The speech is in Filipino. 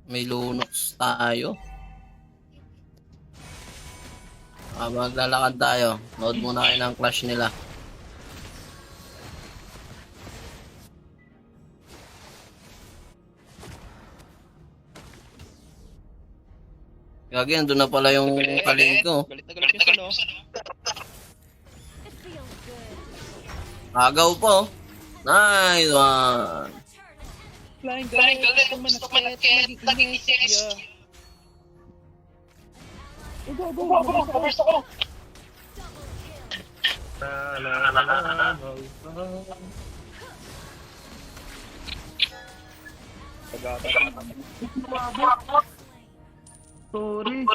May lunox tayo. Maglalakad tayo. Load muna kayo ng clash nila. Gagi, nandun na pala yung kaling ko. Galit na galit yung sano. Agaw po. Nice one. Flying galit. Gusto manakit. Maging inis. Go. First ako. Sorry.